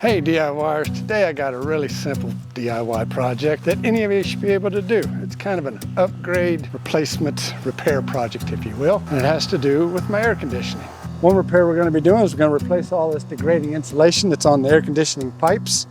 Hey DIYers, today I got a really simple DIY project that any of you should be able to do. It's kind of an upgrade, replacement, repair project, if you will, and it has to do with my air conditioning. One repair we're going to be doing is we're going to replace all this degrading insulation that's on the air conditioning pipes,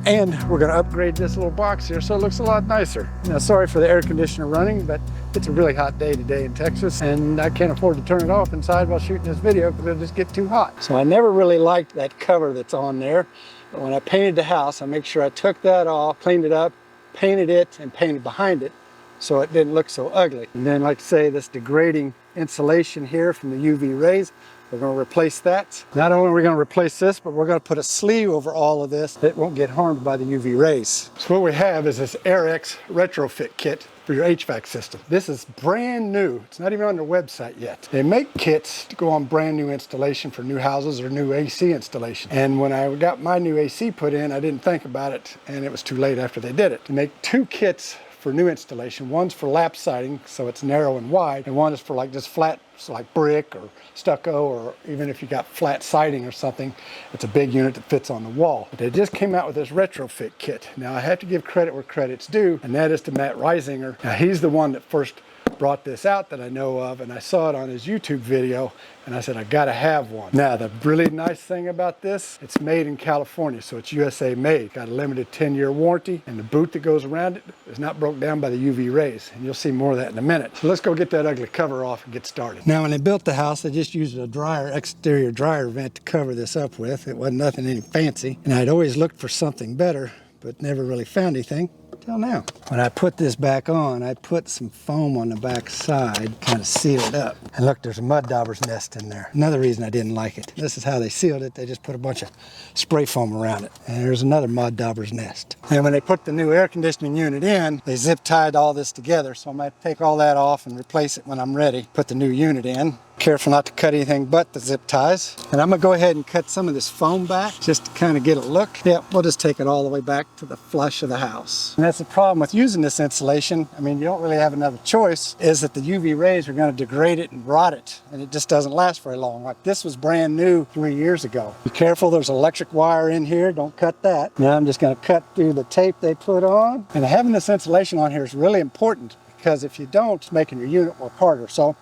and we're going to upgrade this little box here so it looks a lot nicer. Now, sorry for the air conditioner running, but it's a really hot day today in Texas, and I can't afford to turn it off inside while shooting this video because it'll just get too hot. So I never really liked that cover that's on there. But when I painted the house, I make sure I took that off, cleaned it up, painted it, and painted behind it so it didn't look so ugly. And then, like I say, this degrading insulation here from the UV rays, we're going to replace that. Not only are we going to replace this, but we're going to put a sleeve over all of this that won't get harmed by the UV rays. So what we have is this Airex retrofit kit for your HVAC system. This is brand new. It's not even on their website yet. They make kits to go on brand new installation for new houses or new AC installation. And when I got my new AC put in, I didn't think about it, and it was too late after they did it. To make two kits for new installation. One's for lap siding, so it's narrow and wide, and one is for like just flat, so like brick or stucco, or even if you got flat siding or something, it's a big unit that fits on the wall. But they just came out with this retrofit kit. Now I have to give credit where credit's due, and that is to Matt Reisinger. Now he's the one that first brought this out that I know of, and I saw it on his YouTube video, and I said, I gotta have one. Now, the really nice thing about this, it's made in California, so it's USA made. Got a limited 10-year warranty, and the boot that goes around it is not broke down by the UV rays, and you'll see more of that in a minute. So let's go get that ugly cover off and get started. Now, when they built the house, they just used a exterior dryer vent to cover this up with. It wasn't nothing any fancy, and I'd always looked for something better, but never really found anything till now. When I put this back on, I put some foam on the back side, kind of seal it up. And look, there's a mud dauber's nest in there. Another reason I didn't like it. This is how they sealed it. They just put a bunch of spray foam around it. And there's another mud dauber's nest. And when they put the new air conditioning unit in, they zip tied all this together. So I'm gonna take all that off and replace it when I'm ready. Put the new unit in. Careful not to cut anything but the zip ties. And I'm gonna go ahead and cut some of this foam back just to kind of get a look. Yeah, we'll just take it all the way back to the flush of the house. And that's the problem with using this insulation. I mean, you don't really have another choice, is that the UV rays are gonna degrade it and rot it. And it just doesn't last very long. Like this was brand new 3 years ago. Be careful, there's electric wire in here. Don't cut that. Now I'm just gonna cut through the tape they put on. And having this insulation on here is really important, because if you don't, it's making your unit work harder. So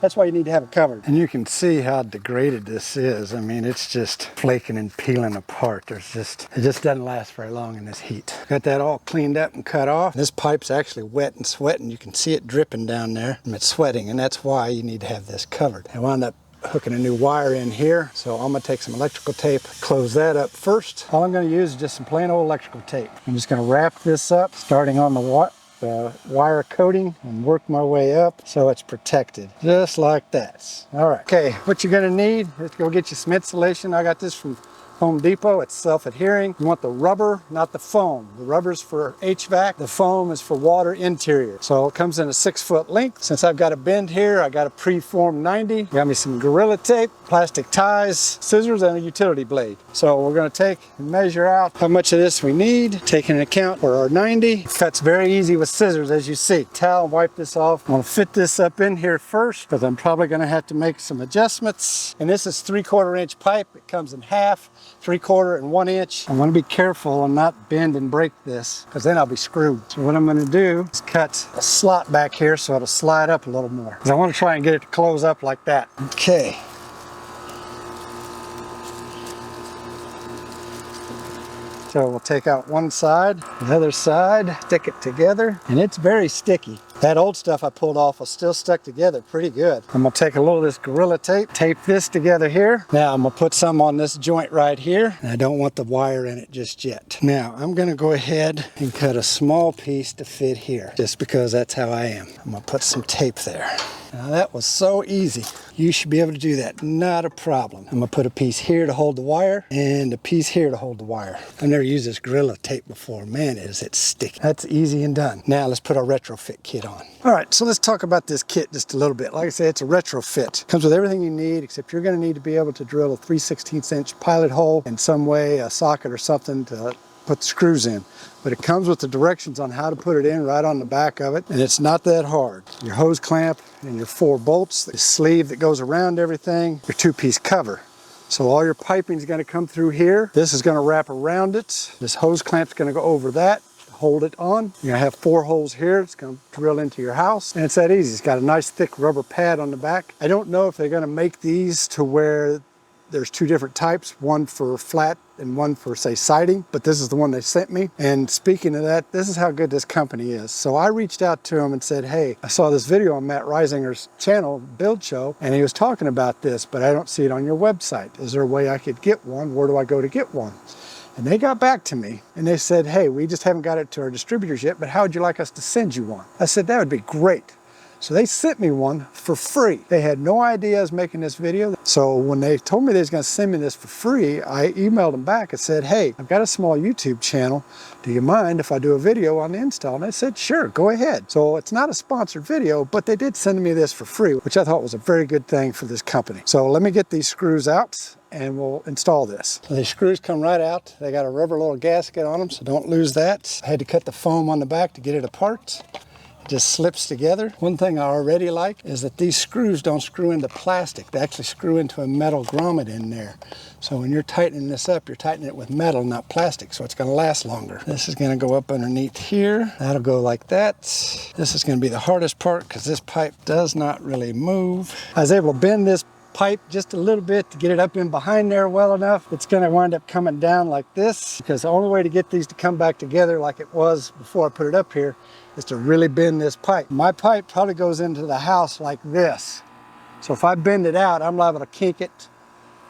that's why you need to have it covered. And you can see how degraded this is. I mean, it's just flaking and peeling apart. It just doesn't last very long in this heat. Got that all cleaned up and cut off. This pipe's actually wet and sweating. You can see it dripping down there, and it's sweating, and that's why you need to have this covered. I wound up hooking a new wire in here, so I'm gonna take some electrical tape, close that up first. All I'm gonna use is just some plain old electrical tape. I'm just gonna wrap this up, starting on the wire coating, and work my way up so it's protected, just like that. All right, okay, what you're gonna need is to go get you some insulation. I got this from Home Depot. It's self-adhering. You want the rubber, not the foam. The rubber's for HVAC, the foam is for water interior. So it comes in a 6-foot length. Since I've got a bend here, I got a preformed 90. Got me some Gorilla tape, plastic ties, scissors, and a utility blade. So we're gonna take and measure out how much of this we need, taking into account for our 90. It cuts very easy with scissors, as you see. Towel, wipe this off. I'm gonna fit this up in here first, because I'm probably gonna have to make some adjustments. And this is 3/4 inch pipe. It comes in half, 3/4 and 1 inch. I'm gonna be careful and not bend and break this, because then I'll be screwed. So what I'm gonna do is cut a slot back here so it'll slide up a little more, because I want to try and get it to close up like that. Okay. So we'll take out one side, the other side, stick it together, and it's very sticky. That old stuff I pulled off was still stuck together pretty good. I'm gonna take a little of this Gorilla tape, tape this together here. Now I'm gonna put some on this joint right here, and I don't want the wire in it just yet. Now I'm gonna go ahead and cut a small piece to fit here, just because that's how I am. I'm gonna put some tape there. Now that was so easy. You should be able to do that, not a problem. I'm gonna put a piece here to hold the wire, and a piece here to hold the wire. I've never used this Gorilla tape before. Man, is it sticky. That's easy and done. Now let's put our retrofit kit on. All right, so let's talk about this kit just a little bit. Like I said, it's a retrofit. Comes with everything you need, except you're gonna need to be able to drill a 3/16 inch pilot hole in some way, a socket or something to put the screws in. But it comes with the directions on how to put it in right on the back of it, and it's not that hard. Your hose clamp and your 4 bolts, the sleeve that goes around everything, your 2-piece cover. So all your piping is going to come through here. This is going to wrap around it. This hose clamp is going to go over that, hold it on. You're going to have 4 holes here. It's going to drill into your house. And it's that easy. It's got a nice thick rubber pad on the back. I don't know if they're going to make these to where there's 2 different types, one for flat and one for, say, siding, but this is the one they sent me. And speaking of that, this is how good this company is. So I reached out to him and said, hey, I saw this video on Matt Reisinger's channel, Build Show, and he was talking about this, but I don't see it on your website. Is there a way I could get one? Where do I go to get one? And they got back to me and they said, hey, we just haven't got it to our distributors yet, but how would you like us to send you one? I said, that would be great. So they sent me one for free. They had no idea I was making this video. So when they told me they was gonna send me this for free, I emailed them back and said, hey, I've got a small YouTube channel. Do you mind if I do a video on the install? And they said, sure, go ahead. So it's not a sponsored video, but they did send me this for free, which I thought was a very good thing for this company. So let me get these screws out and we'll install this. So these screws come right out. They got a rubber little gasket on them, so don't lose that. I had to cut the foam on the back to get it apart. Just slips together. One thing I already like is that these screws don't screw into plastic. They actually screw into a metal grommet in there. So when you're tightening this up, you're tightening it with metal, not plastic, so it's gonna last longer. This is gonna go up underneath here. That'll go like that. This is gonna be the hardest part because this pipe does not really move. I was able to bend this pipe just a little bit to get it up in behind there well enough. It's going to wind up coming down like this because the only way to get these to come back together like it was before I put it up here is to really bend this pipe. My pipe probably goes into the house like this. So if I bend it out, I'm liable to kink it,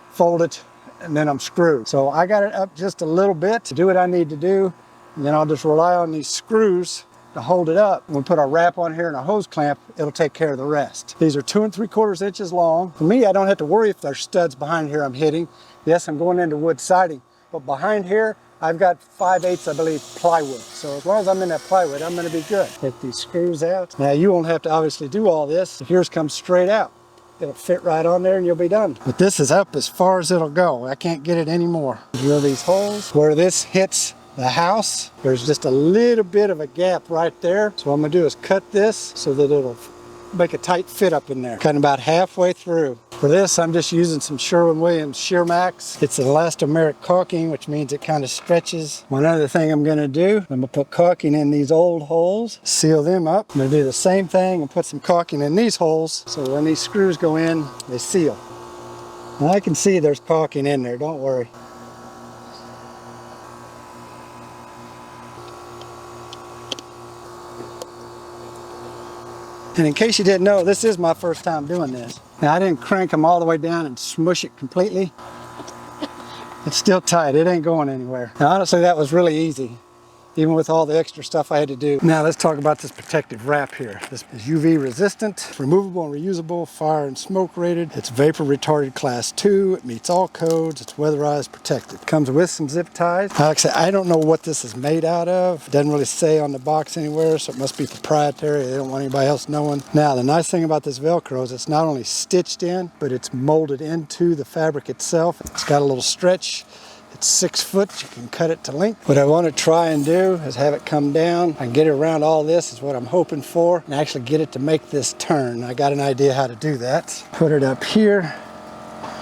fold it, and then I'm screwed. So I got it up just a little bit to do what I need to do, and then I'll just rely on these screws to hold it up. When we put our wrap on here and a hose clamp, it'll take care of the rest. These are 2 3/4 inches long. For me, I don't have to worry if there's studs behind here I'm hitting. Yes, I'm going into wood siding, but behind here, I've got 5/8, I believe, plywood. So as long as I'm in that plywood, I'm gonna be good. Take these screws out. Now you won't have to obviously do all this. If yours comes straight out, it'll fit right on there and you'll be done. But this is up as far as it'll go. I can't get it anymore. Drill these holes. Where this hits the house, there's just a little bit of a gap right there. So what I'm gonna do is cut this so that it'll make a tight fit up in there. Cutting about halfway through. For this, I'm just using some Sherwin-Williams Shear Max. It's elastomeric caulking, which means it kind of stretches. One other thing I'm gonna do, I'm gonna put caulking in these old holes, seal them up. I'm gonna do the same thing and put some caulking in these holes so when these screws go in, they seal. Now I can see there's caulking in there, don't worry. And in case you didn't know, this is my first time doing this. Now I didn't crank them all the way down and smush it completely. It's still tight, it ain't going anywhere. Now honestly, that was really easy, even with all the extra stuff I had to do. Now let's talk about this protective wrap here. This is UV resistant, removable and reusable, fire and smoke rated. It's vapor retarded class 2. It meets all codes. It's weatherized, protected. Comes with some zip ties. Like I said, I don't know what this is made out of. It doesn't really say on the box anywhere, so it must be proprietary. They don't want anybody else knowing. Now the nice thing about this Velcro is it's not only stitched in, but it's molded into the fabric itself. It's got a little stretch. It's 6 foot, you can cut it to length. What I want to try and do is have it come down and get it around all this is what I'm hoping for, and actually get it to make this turn. I got an idea how to do that. Put it up here.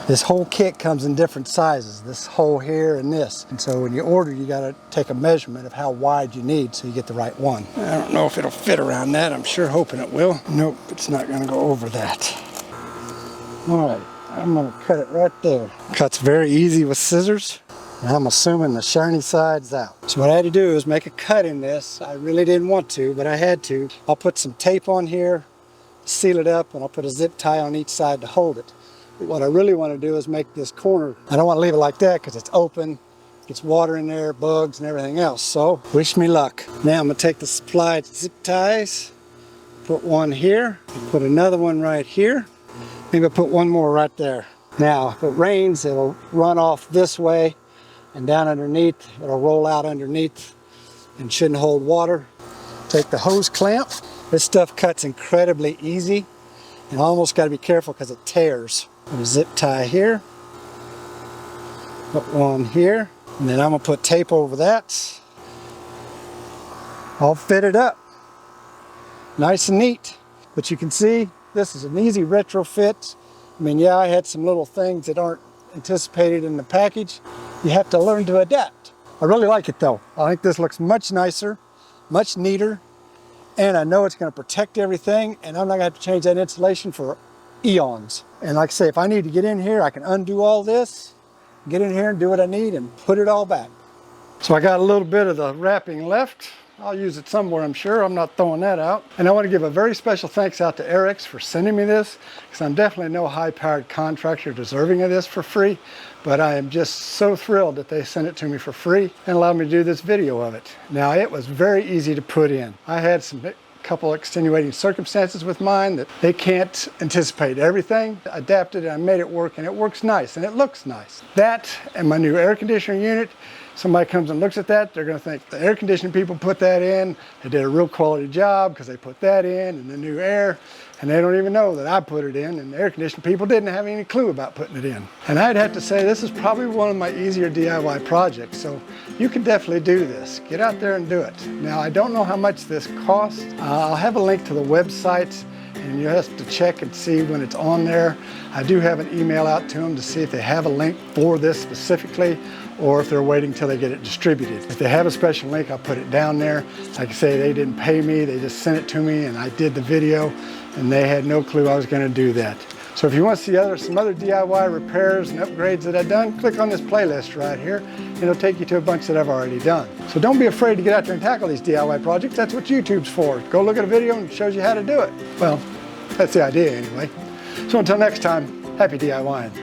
This whole kit comes in different sizes, this hole here and this. And so when you order, you gotta take a measurement of how wide you need so you get the right one. I don't know if it'll fit around that. I'm sure hoping it will. Nope, it's not gonna go over that. All right, I'm gonna cut it right there. Cuts very easy with scissors. And I'm assuming the shiny side's out. So what I had to do is make a cut in this. I really didn't want to, but I had to. I'll put some tape on here, seal it up, and I'll put a zip tie on each side to hold it. But what I really want to do is make this corner. I don't want to leave it like that because it's open, gets water in there, bugs and everything else. So wish me luck. Now I'm gonna take the supplied zip ties, put one here, put another one right here. Maybe I'll put one more right there. Now if it rains, it'll run off this way and down underneath, it'll roll out underneath and shouldn't hold water. Take the hose clamp. This stuff cuts incredibly easy and almost got to be careful because it tears. Put a zip tie here, put one here, and then I'm gonna put tape over that. I'll fit it up. Nice and neat. But you can see this is an easy retrofit. I mean, yeah, I had some little things that aren't anticipated in the package, you have to learn to adapt. I really like it though. I think this looks much nicer, much neater, and I know it's going to protect everything, and I'm not going to have to change that insulation for eons. And like I say, if I need to get in here, I can undo all this, get in here and do what I need and put it all back. So I got a little bit of the wrapping left. I'll use it somewhere, I'm sure. I'm not throwing that out. And I want to give a very special thanks out to Airex for sending me this, because I'm definitely no high-powered contractor deserving of this for free, but I am just so thrilled that they sent it to me for free and allowed me to do this video of it. Now, it was very easy to put in. I had a couple extenuating circumstances with mine that they can't anticipate everything. I adapted and I made it work, and it works nice and it looks nice. That and my new air conditioner unit, somebody comes and looks at that, they're going to think the air conditioning people put that in. They did a real quality job because they put that in and the new air, and they don't even know that I put it in, and the air conditioning people didn't have any clue about putting it in. And I'd have to say this is probably one of my easier DIY projects, so you can definitely do this. Get out there and do it. Now, I don't know how much this costs. I'll have a link to the website, and you have to check and see when it's on there. I do have an email out to them to see if they have a link for this specifically, or if they're waiting till they get it distributed. If they have a special link, I'll put it down there. Like I say, they didn't pay me, they just sent it to me, and I did the video, and they had no clue I was gonna do that. So if you want to see some other DIY repairs and upgrades that I've done, click on this playlist right here, and it'll take you to a bunch that I've already done. So don't be afraid to get out there and tackle these DIY projects. That's what YouTube's for. Go look at a video and it shows you how to do it. Well, that's the idea anyway. So until next time, happy DIYing.